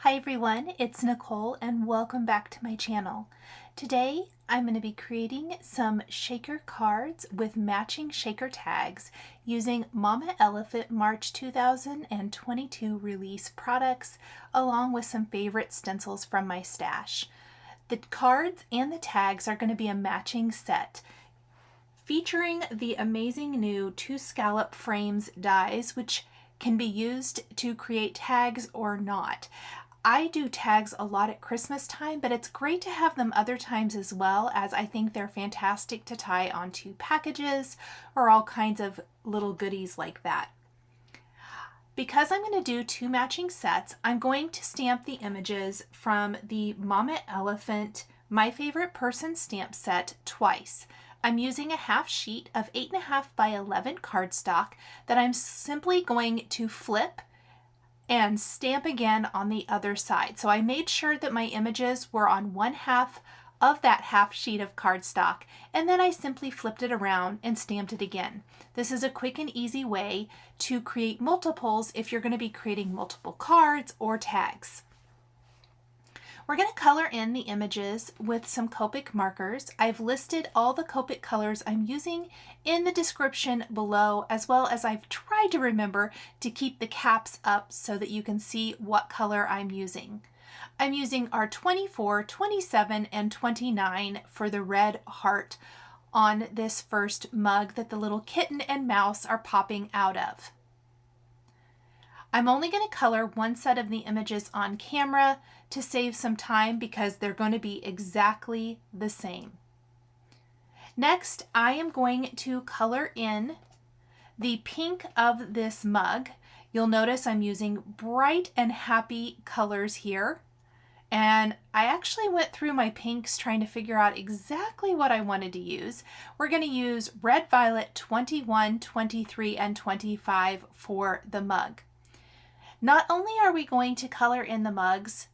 Hi everyone, it's Nicole and welcome back to my channel. Today I'm going to be creating some shaker cards with matching shaker tags using Mama Elephant March 2022 release products along with some favorite stencils from my stash. The cards and the tags are going to be a matching set featuring the amazing new 2 scallop frames dies, which can be used to create tags or not. I do tags a lot at Christmas time, but it's great to have them other times as well, as I think they're fantastic to tie onto packages or all kinds of little goodies like that. Because I'm going to do 2 matching sets, I'm going to stamp the images from the Mama Elephant My Favorite Person stamp set twice. I'm using a half sheet of 8.5 by 11 cardstock that I'm simply going to flip and stamp again on the other side. So I made sure that my images were on 1/2 of that half sheet of cardstock, and then I simply flipped it around and stamped it again. This is a quick and easy way to create multiples if you're going to be creating multiple cards or tags. We're going to color in the images with some Copic markers. I've listed all the Copic colors I'm using in the description below, as well as I've tried to remember to keep the caps up so that you can see what color I'm using. I'm using our 24, 27, and 29 for the red heart on this first mug that the little kitten and mouse are popping out of. I'm only going to color one set of the images on camera to save some time because they're going to be exactly the same. Next, I am going to color in the pink of this mug. You'll notice I'm using bright and happy colors here. And I actually went through my pinks trying to figure out exactly what I wanted to use. We're going to use Red Violet 21, 23, and 25 for the mug. Not only are we going to color in the mugs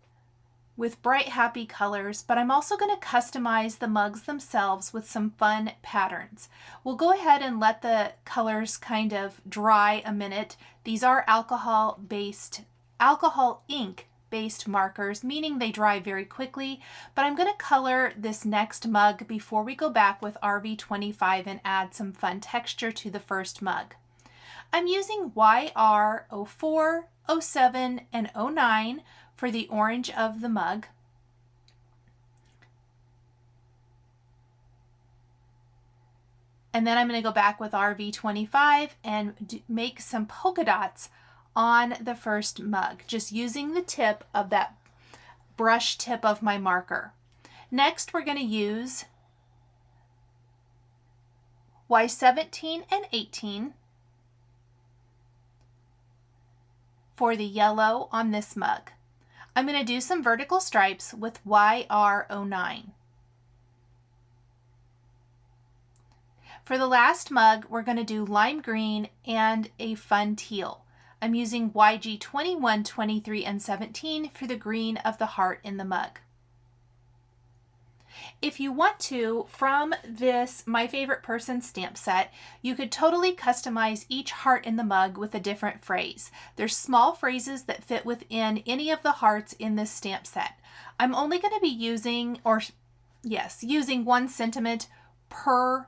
with bright, happy colors, but I'm also going to customize the mugs themselves with some fun patterns. We'll go ahead and let the colors kind of dry a minute. These are alcohol ink-based markers, meaning they dry very quickly, but I'm going to color this next mug before we go back with RV25 and add some fun texture to the first mug. I'm using YR 04, 07, and 09 for the orange of the mug. And then I'm going to go back with RV25 and make some polka dots on the first mug, just using the tip of that brush tip of my marker. Next, we're going to use Y17 and 18 for the yellow on this mug. I'm going to do some vertical stripes with YR09. For the last mug, we're going to do lime green and a fun teal. I'm using YG 21, 23, and 17 for the green of the heart in the mug. If you want to, from this My Favorite Person stamp set, you could totally customize each heart in the mug with a different phrase. There's small phrases that fit within any of the hearts in this stamp set. I'm only going to be using 1 sentiment per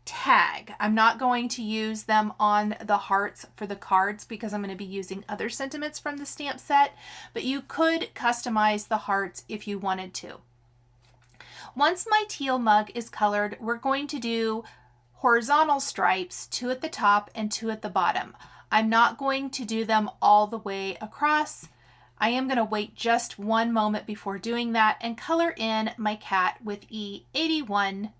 tag. I'm not going to use them on the hearts for the cards because I'm going to be using other sentiments from the stamp set, but you could customize the hearts if you wanted to. Once my teal mug is colored, we're going to do horizontal stripes, 2 at the top and 2 at the bottom. I'm not going to do them all the way across. I am going to wait just 1 moment before doing that and color in my cat with E81,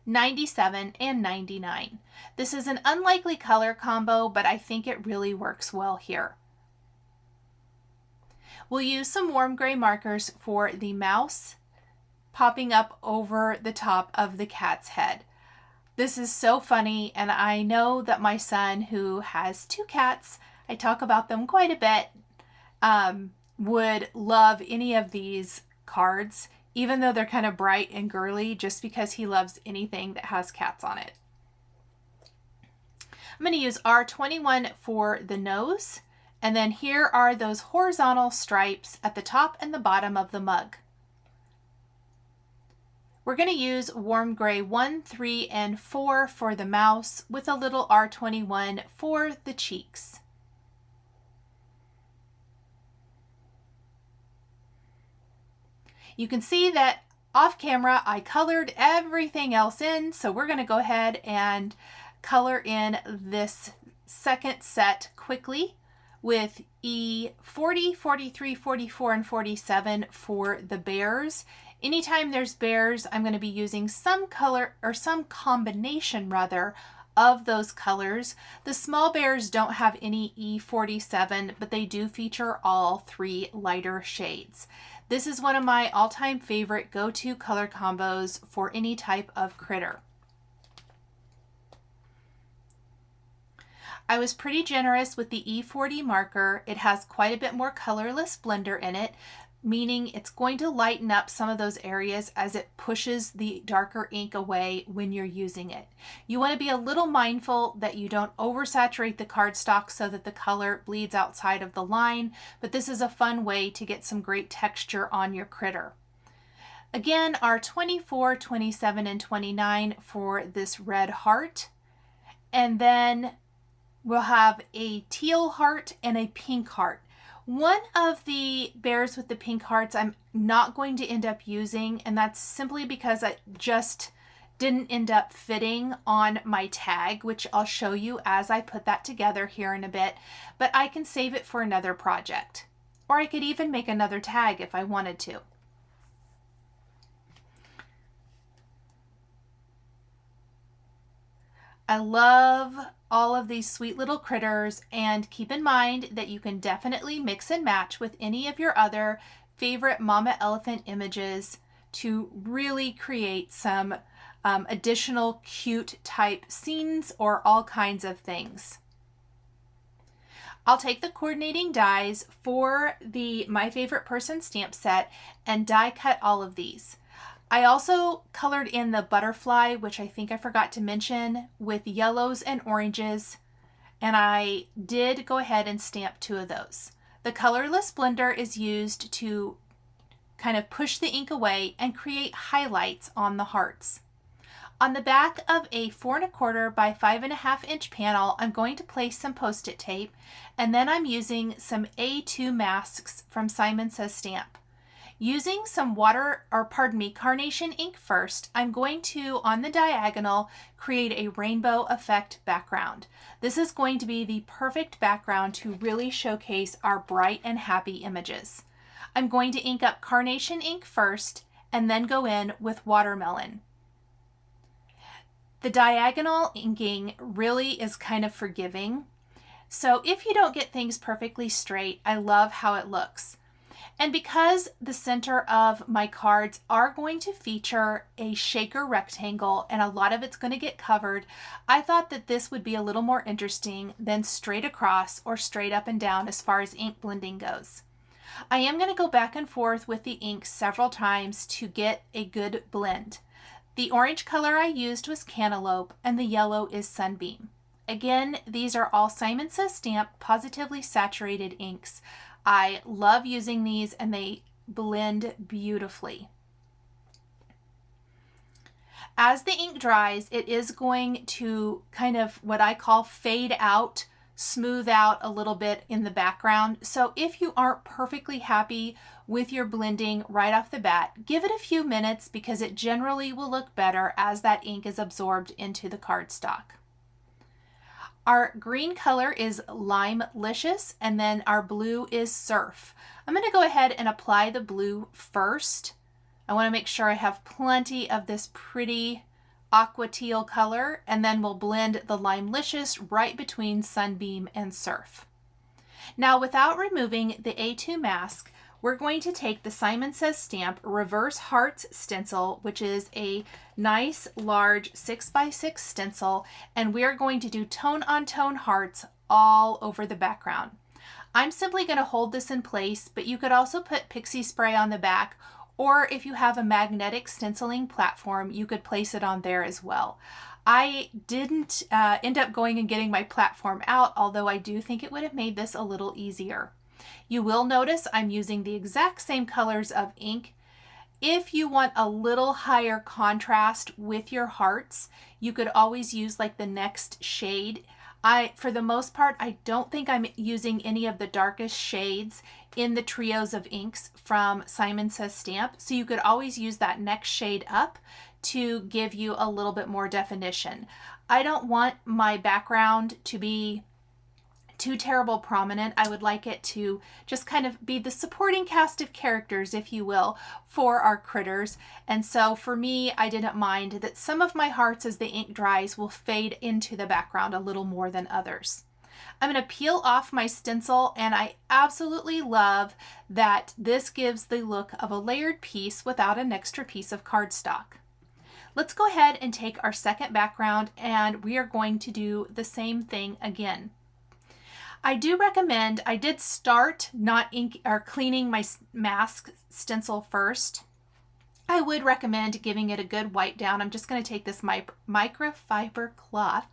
97, and 99. This is an unlikely color combo, but I think it really works well here. We'll use some warm gray markers for the mouse popping up over the top of the cat's head. This is so funny, and I know that my son, who has 2 cats, I talk about them quite a bit, would love any of these cards, even though they're kind of bright and girly, just because he loves anything that has cats on it. I'm going to use R21 for the nose And then here are those horizontal stripes at the top and the bottom of the mug. We're going to use warm gray 1, 3, and 4 for the mouse with a little R21 for the cheeks. You can see that off camera I colored everything else in, so we're going to go ahead and color in this second set quickly with E40, 43, 44, and 47 for the bears. Anytime there's bears, I'm going to be using some color or some combination rather of those colors. The small bears don't have any E47, but they do feature all 3 lighter shades. This is one of my all-time favorite go-to color combos for any type of critter. I was pretty generous with the E40 marker. It has quite a bit more colorless blender in it, meaning it's going to lighten up some of those areas as it pushes the darker ink away when you're using it. You want to be a little mindful that you don't oversaturate the cardstock so that the color bleeds outside of the line, but this is a fun way to get some great texture on your critter. Again, our 24, 27, and 29 for this red heart, and then we'll have a teal heart and a pink heart. One of the bears with the pink hearts I'm not going to end up using, and that's simply because it just didn't end up fitting on my tag, which I'll show you as I put that together here in a bit, but I can save it for another project. Or I could even make another tag if I wanted to. I love all of these sweet little critters, and keep in mind that you can definitely mix and match with any of your other favorite mama elephant images to really create some additional cute type scenes or all kinds of things. I'll take the coordinating dies for the My Favorite Person stamp set and die cut all of these. I also colored in the butterfly, which I think I forgot to mention, with yellows and oranges, and I did go ahead and stamp 2 of those. The colorless blender is used to kind of push the ink away and create highlights on the hearts. On the back of a 4 1/4 by 5 1/2 inch panel, I'm going to place some Post-it tape, and then I'm using some A2 masks from Simon Says Stamp. Using some carnation ink first, I'm going to, on the diagonal, create a rainbow effect background. This is going to be the perfect background to really showcase our bright and happy images. I'm going to ink up carnation ink first and then go in with watermelon. The diagonal inking really is kind of forgiving. So if you don't get things perfectly straight, I love how it looks. And because the center of my cards are going to feature a shaker rectangle and a lot of it's going to get covered, I thought that this would be a little more interesting than straight across or straight up and down as far as ink blending goes. I am going to go back and forth with the ink several times to get a good blend. The orange color I used was Cantaloupe and the yellow is Sunbeam. Again, these are all Simon Says Stamp Pawsitively saturated inks. I love using these and they blend beautifully. As the ink dries, it is going to kind of what I call fade out, smooth out a little bit in the background. So if you aren't perfectly happy with your blending right off the bat, give it a few minutes because it generally will look better as that ink is absorbed into the cardstock. Our green color is LIMELICIOUS, and then our blue is Surf. I'm going to go ahead and apply the blue first. I want to make sure I have plenty of this pretty aqua teal color, and then we'll blend the LIMELICIOUS right between Sunbeam and Surf. Now, without removing the A2 mask, we're going to take the Simon Says Stamp Reverse Hearts stencil, which is a nice large 6x6 stencil, and we're going to do tone-on-tone hearts all over the background. I'm simply going to hold this in place, but you could also put pixie spray on the back or if you have a magnetic stenciling platform, you could place it on there as well. I didn't end up going and getting my platform out, although I do think it would have made this a little easier. You will notice I'm using the exact same colors of ink. If you want a little higher contrast with your hearts, you could always use like the next shade. For the most part, I don't think I'm using any of the darkest shades in the trios of inks from Simon Says Stamp, so you could always use that next shade up to give you a little bit more definition. I don't want my background to be too terrible prominent. I would like it to just kind of be the supporting cast of characters, if you will, for our critters. And so for me, I didn't mind that some of my hearts, as the ink dries, will fade into the background a little more than others. I'm going to peel off my stencil, and I absolutely love that this gives the look of a layered piece without an extra piece of cardstock. Let's go ahead and take our second background, and we are going to do the same thing again. I do recommend, I did start not ink or cleaning my mask stencil first. I would recommend giving it a good wipe down. I'm just going to take this microfiber cloth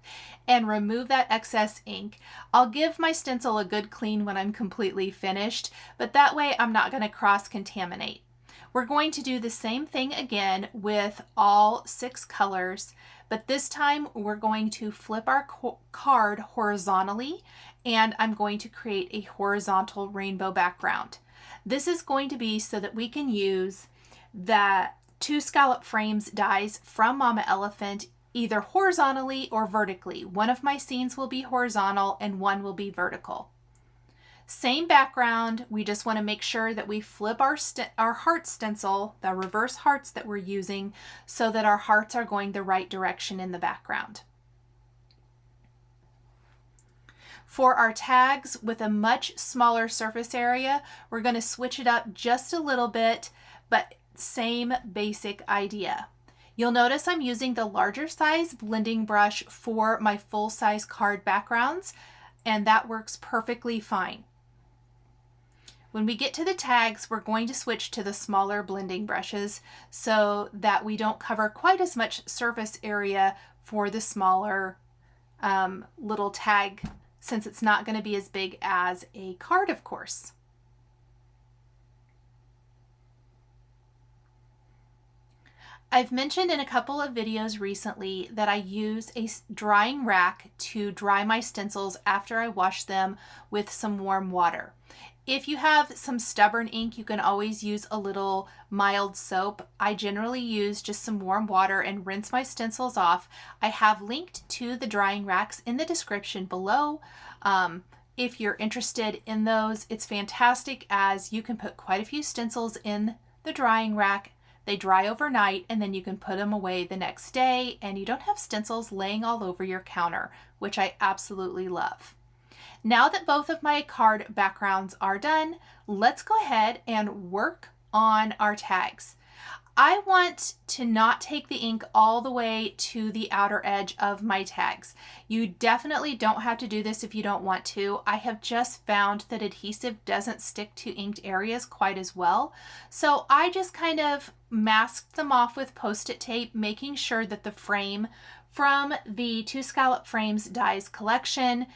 and remove that excess ink. I'll give my stencil a good clean when I'm completely finished, but that way I'm not going to cross-contaminate. We're going to do the same thing again with all 6 colors, but this time we're going to flip our card horizontally, and I'm going to create a horizontal rainbow background. This is going to be so that we can use the 2 scallop frames dies from Mama Elephant either horizontally or vertically. One of my scenes will be horizontal and one will be vertical. Same background, we just want to make sure that we flip our heart stencil, the reverse hearts that we're using, so that our hearts are going the right direction in the background. For our tags with a much smaller surface area, we're going to switch it up just a little bit, but same basic idea. You'll notice I'm using the larger size blending brush for my full size card backgrounds, and that works perfectly fine. When we get to the tags, we're going to switch to the smaller blending brushes so that we don't cover quite as much surface area for the smaller little tag, since it's not going to be as big as a card, of course. I've mentioned in a couple of videos recently that I use a drying rack to dry my stencils after I wash them with some warm water. If you have some stubborn ink, you can always use a little mild soap. I generally use just some warm water and rinse my stencils off. I have linked to the drying racks in the description below. If you're interested in those, it's fantastic as you can put quite a few stencils in the drying rack. They dry overnight and then you can put them away the next day and you don't have stencils laying all over your counter, which I absolutely love. Now that both of my card backgrounds are done, let's go ahead and work on our tags. I want to not take the ink all the way to the outer edge of my tags. You definitely don't have to do this if you don't want to. I have just found that adhesive doesn't stick to inked areas quite as well. So I just kind of masked them off with Post-it tape, making sure that the frame from the 2 Scallop Frames Dies collection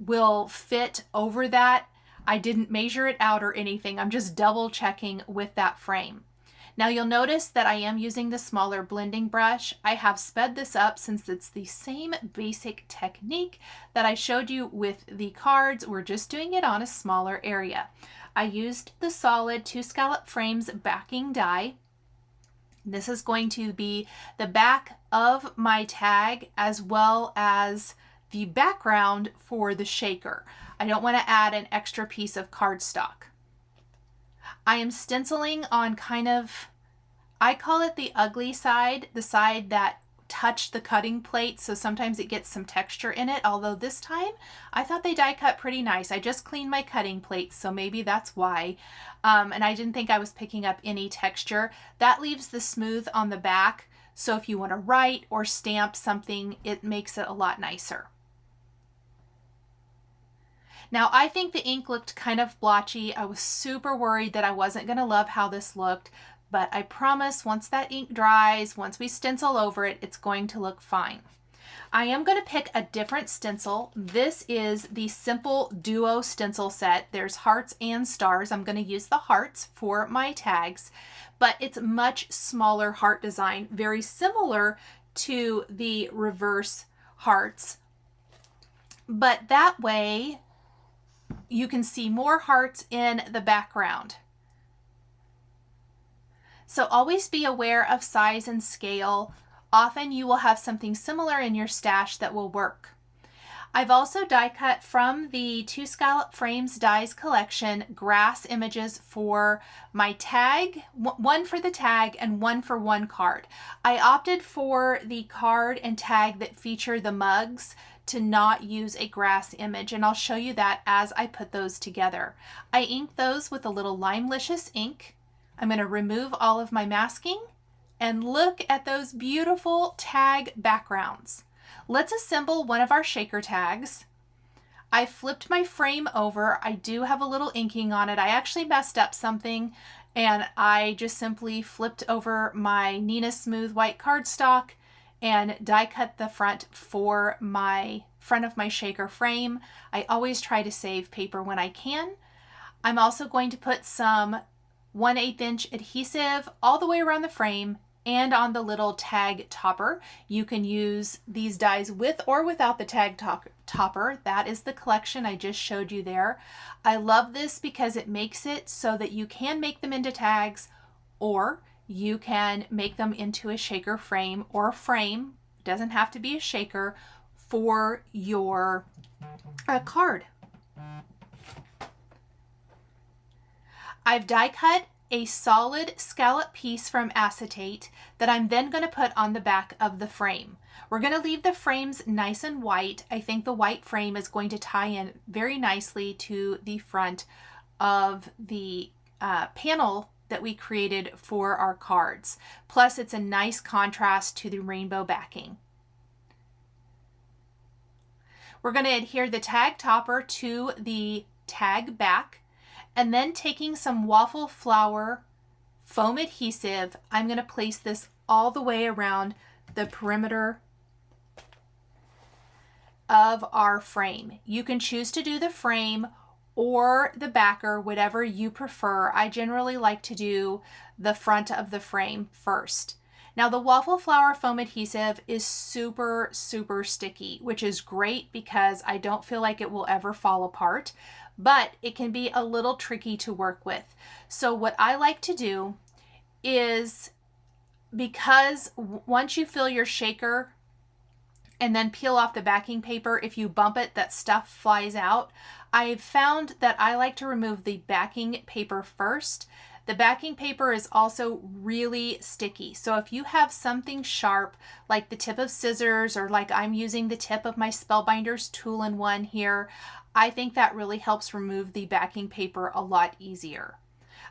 will fit over that. I didn't measure it out or anything. I'm just double checking with that frame. Now you'll notice that I am using the smaller blending brush. I have sped this up since it's the same basic technique that I showed you with the cards. We're just doing it on a smaller area. I used the solid 2 Scallop Frames backing die. This is going to be the back of my tag as well as the background for the shaker. I don't want to add an extra piece of cardstock. I am stenciling on kind of, I call it the ugly side, the side that touched the cutting plate, so sometimes it gets some texture in it, although this time I thought they die cut pretty nice. I just cleaned my cutting plate, so maybe that's why. And I didn't think I was picking up any texture. That leaves the smooth on the back, so if you want to write or stamp something, it makes it a lot nicer. Now I think the ink looked kind of blotchy. I was super worried that I wasn't going to love how this looked, but I promise once that ink dries, once we stencil over it, it's going to look fine. I am going to pick a different stencil. This is the Simple Duo stencil set. There's hearts and stars. I'm going to use the hearts for my tags, but it's much smaller heart design, very similar to the reverse hearts. But that way you can see more hearts in the background. So always be aware of size and scale. Often you will have something similar in your stash that will work. I've also die cut from the 2 Scallop Frames Dies collection grass images for my tag, one for the tag and one for one card. I opted for the card and tag that feature the mugs to not use a grass image, and I'll show you that as I put those together. I inked those with a little LIMELICIOUS ink. I'm going to remove all of my masking. And look at those beautiful tag backgrounds. Let's assemble one of our shaker tags. I flipped my frame over. I do have a little inking on it. I actually messed up something and I just simply flipped over my Nina Smooth white cardstock and die cut the front for my front of my shaker frame. I always try to save paper when I can. I'm also going to put some 1/8 inch adhesive all the way around the frame and on the little tag topper. You can use these dies with or without the tag topper. That is the collection I just showed you there. I love this because it makes it so that you can make them into tags, or you can make them into a shaker frame or a frame. It doesn't have to be a shaker for your card. I've die cut a solid scallop piece from acetate that I'm then going to put on the back of the frame. We're going to leave the frames nice and white. I think the white frame is going to tie in very nicely to the front of the panel that we created for our cards. Plus it's a nice contrast to the rainbow backing. We're going to adhere the tag topper to the tag back. And then taking some waffle flower foam adhesive, I'm going to place this all the way around the perimeter of our frame. You can choose to do the frame or the backer, whatever you prefer. I generally like to do the front of the frame first. Now the waffle flower foam adhesive is super, super sticky, which is great because I don't feel like it will ever fall apart, but it can be a little tricky to work with. So what I like to do is, because once you fill your shaker and then peel off the backing paper, if you bump it, that stuff flies out. I've found that I like to remove the backing paper first. The backing paper is also really sticky. So if you have something sharp, like the tip of scissors, or like I'm using the tip of my Spellbinders Tool-in-One here, I think that really helps remove the backing paper a lot easier.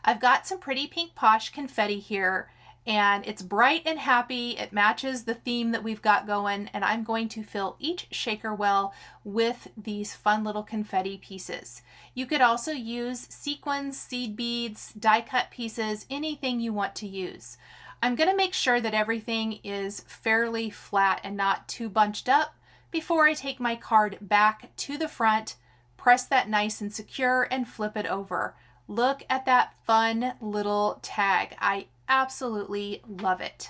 I've got some pretty pink posh confetti here, and it's bright and happy. It matches the theme that we've got going, and I'm going to fill each shaker well with these fun little confetti pieces. You could also use sequins, seed beads, die cut pieces, anything you want to use. I'm going to make sure that everything is fairly flat and not too bunched up before I take my card back to the front, press that nice and secure, and flip it over. Look at that fun little tag. I absolutely love it.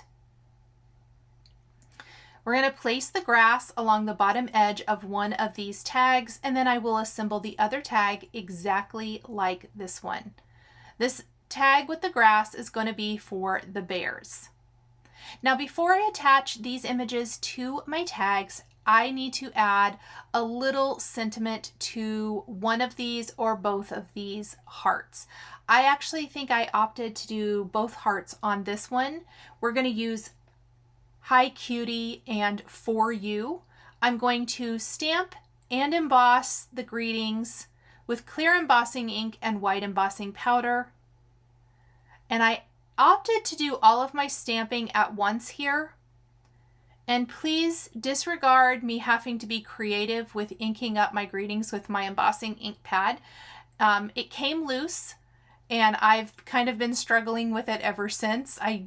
We're going to place the grass along the bottom edge of one of these tags, and then I will assemble the other tag exactly like this one. This tag with the grass is going to be for the bears. Now before I attach these images to my tags, I need to add a little sentiment to one of these or both of these hearts. I actually think I opted to do both hearts on this one. We're going to use Hi Cutie and For You. I'm going to stamp and emboss the greetings with clear embossing ink and white embossing powder. And I opted to do all of my stamping at once here. And please disregard me having to be creative with inking up my greetings with my embossing ink pad. It came loose and I've kind of been struggling with it ever since. I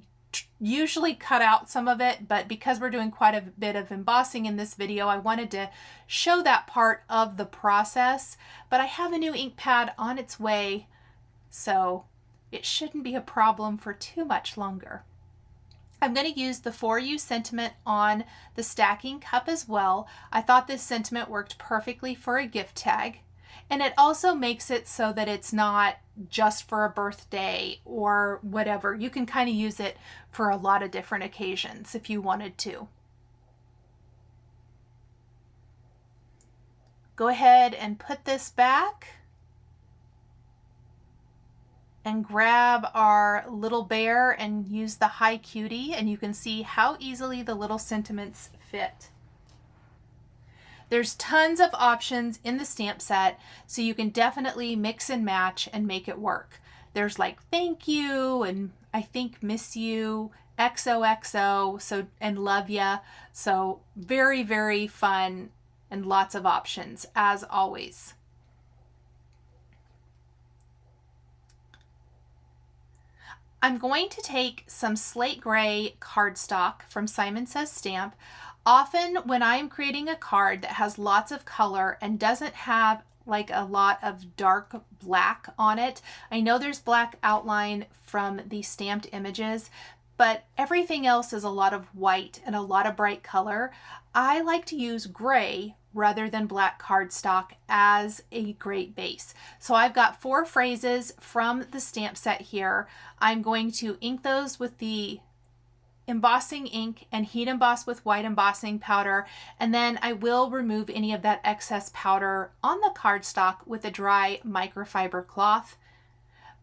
usually cut out some of it, but because we're doing quite a bit of embossing in this video, I wanted to show that part of the process. But I have a new ink pad on its way, so it shouldn't be a problem for too much longer. I'm going to use the For You sentiment on the stacking cup as well. I thought this sentiment worked perfectly for a gift tag. And it also makes it so that it's not just for a birthday or whatever. You can kind of use it for a lot of different occasions if you wanted to. Go ahead and put this back and grab our little bear and use the Hi Cutie, and you can see how easily the little sentiments fit. There's tons of options in the stamp set, so you can definitely mix and match and make it work. There's like thank you and I think miss you, XOXO, so and love ya. So very, very fun and lots of options as always. I'm going to take some slate gray cardstock from Simon Says Stamp. Often when I'm creating a card that has lots of color and doesn't have like a lot of dark black on it, I know there's black outline from the stamped images, but everything else is a lot of white and a lot of bright color. I like to use gray rather than black cardstock as a great base. So I've got 4 phrases from the stamp set here. I'm going to ink those with the embossing ink and heat emboss with white embossing powder, and then I will remove any of that excess powder on the cardstock with a dry microfiber cloth.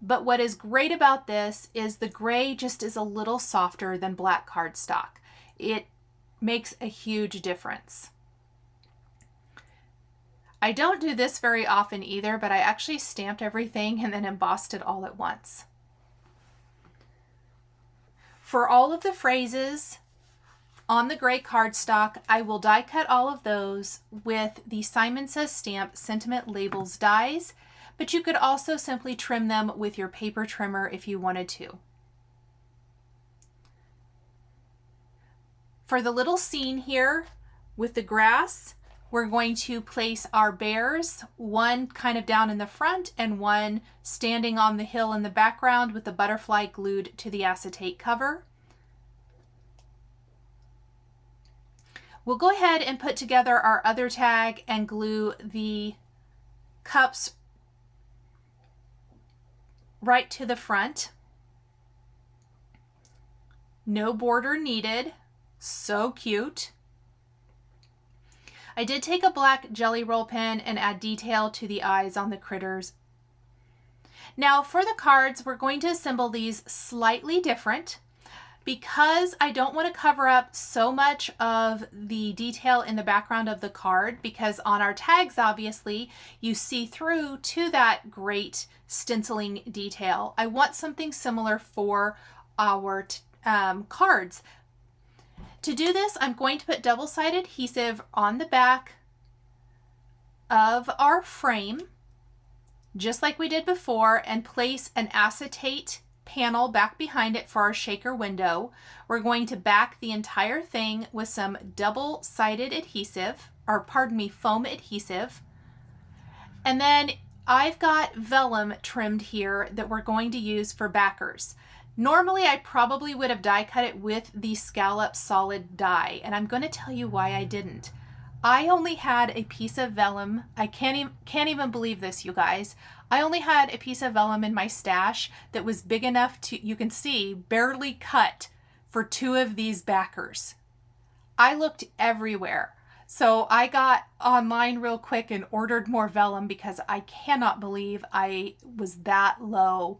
But what is great about this is the gray just is a little softer than black cardstock. It makes a huge difference. I don't do this very often either, but I actually stamped everything and then embossed it all at once. For all of the phrases on the gray cardstock, I will die cut all of those with the Simon Says Stamp Sentiment Labels dies, but you could also simply trim them with your paper trimmer if you wanted to. For the little scene here with the grass, we're going to place our bears, one kind of down in the front and one standing on the hill in the background with the butterfly glued to the acetate cover. We'll go ahead and put together our other tag and glue the cups right to the front. No border needed. So cute. I did take a black jelly roll pen and add detail to the eyes on the critters. Now for the cards, we're going to assemble these slightly different because I don't want to cover up so much of the detail in the background of the card, because on our tags, obviously, you see through to that great stenciling detail. I want something similar for our cards. To do this, I'm going to put double-sided adhesive on the back of our frame, just like we did before, and place an acetate panel back behind it for our shaker window. We're going to back the entire thing with some double-sided adhesive, or pardon me, foam adhesive. And then I've got vellum trimmed here that we're going to use for backers. Normally, I probably would have die cut it with the Scallop solid die, and I'm going to tell you why I didn't. I only had a piece of vellum. I can't even believe this, you guys. I only had a piece of vellum in my stash that was big enough to, you can see, barely cut for 2 of these backers. I looked everywhere. So I got online real quick and ordered more vellum because I cannot believe I was that low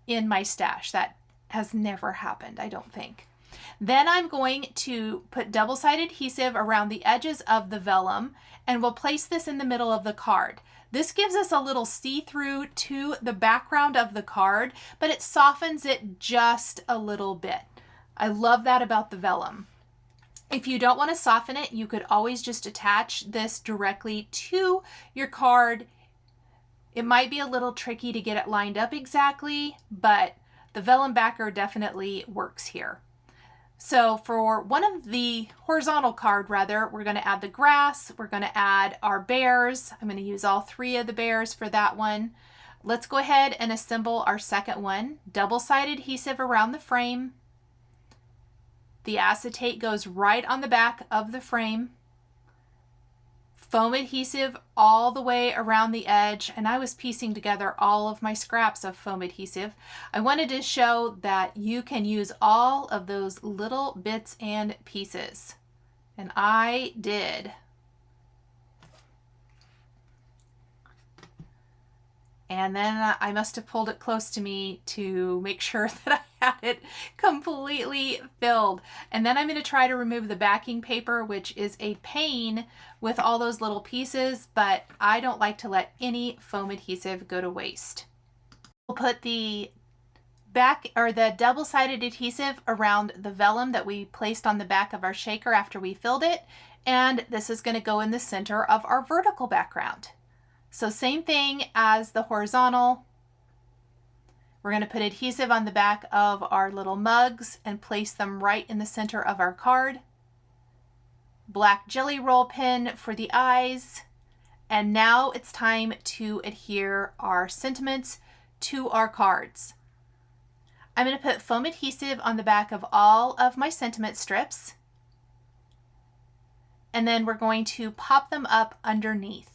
in my stash. That has never happened, I don't think. Then I'm going to put double-sided adhesive around the edges of the vellum, and we'll place this in the middle of the card. This gives us a little see-through to the background of the card, but it softens it just a little bit. I love that about the vellum. If you don't want to soften it, you could always just attach this directly to your card. It might be a little tricky to get it lined up exactly, but the vellum backer definitely works here. So for one of the horizontal card rather, we're going to add the grass, we're going to add our bears. I'm going to use all 3 of the bears for that one. Let's go ahead and assemble our second one. Double-sided adhesive around the frame. The acetate goes right on the back of the frame. Foam adhesive all the way around the edge, and I was piecing together all of my scraps of foam adhesive. I wanted to show that you can use all of those little bits and pieces, and I did. And then I must have pulled it close to me to make sure that I had it completely filled. And then I'm going to try to remove the backing paper, which is a pain with all those little pieces, but I don't like to let any foam adhesive go to waste. We'll put the back or the double-sided adhesive around the vellum that we placed on the back of our shaker after we filled it, and this is going to go in the center of our vertical background. So same thing as the horizontal. We're going to put adhesive on the back of our little mugs and place them right in the center of our card. Black jelly roll pen for the eyes. And now it's time to adhere our sentiments to our cards. I'm going to put foam adhesive on the back of all of my sentiment strips. And then we're going to pop them up underneath.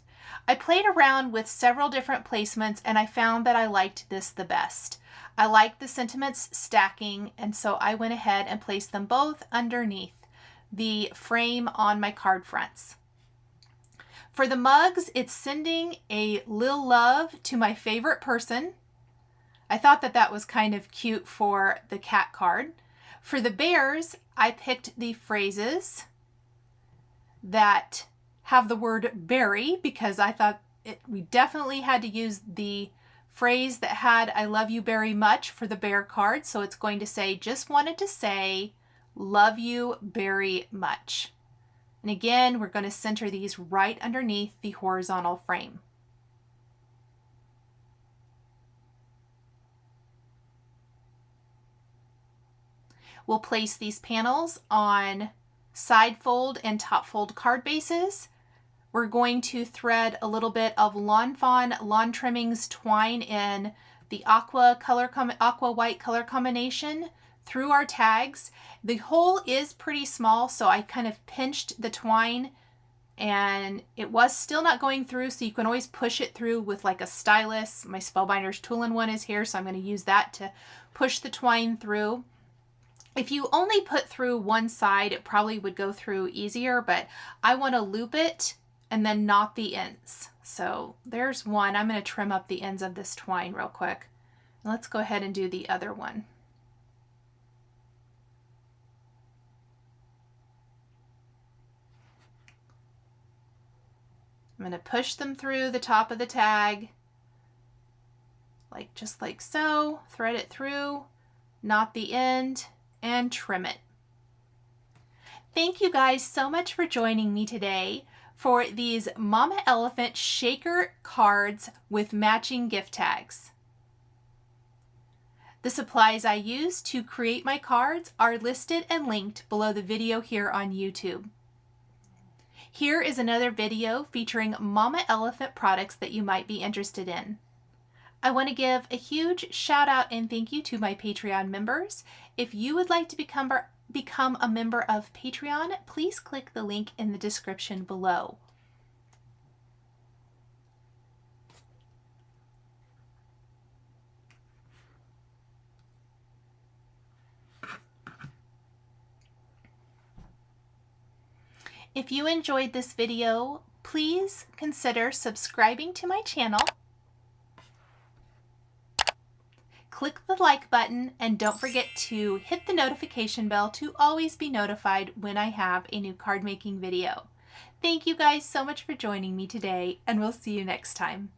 I played around with several different placements and I found that I liked this the best. I like the sentiments stacking, and so I went ahead and placed them both underneath the frame on my card fronts. For the mugs, it's sending a lil love to my favorite person. I thought that that was kind of cute for the cat card. For the bears, I picked the phrases that have the word berry because I thought we definitely had to use the phrase that had I love you very much for the bear card. So it's going to say, just wanted to say, love you very much. And again, we're going to center these right underneath the horizontal frame. We'll place these panels on side fold and top fold card bases. We're going to thread a little bit of Lawn Fawn Lawn Trimmings twine in the aqua white color combination through our tags. The hole is pretty small, so I kind of pinched the twine and it was still not going through, so you can always push it through with like a stylus. My Spellbinders Tool-in-One is here, so I'm going to use that to push the twine through. If you only put through one side, it probably would go through easier, but I want to loop it and then knot the ends. So there's one. I'm going to trim up the ends of this twine real quick. Let's go ahead and do the other one. I'm going to push them through the top of the tag, just like so, thread it through, knot the end, and trim it. Thank you guys so much for joining me today for these Mama Elephant shaker cards with matching gift tags. The supplies I use to create my cards are listed and linked below the video here on YouTube. Here is another video featuring Mama Elephant products that you might be interested in. I want to give a huge shout out and thank you to my Patreon members. If you would like to become a member of Patreon, please click the link in the description below. If you enjoyed this video, please consider subscribing to my channel. Click the like button and don't forget to hit the notification bell to always be notified when I have a new card making video. Thank you guys so much for joining me today, and we'll see you next time.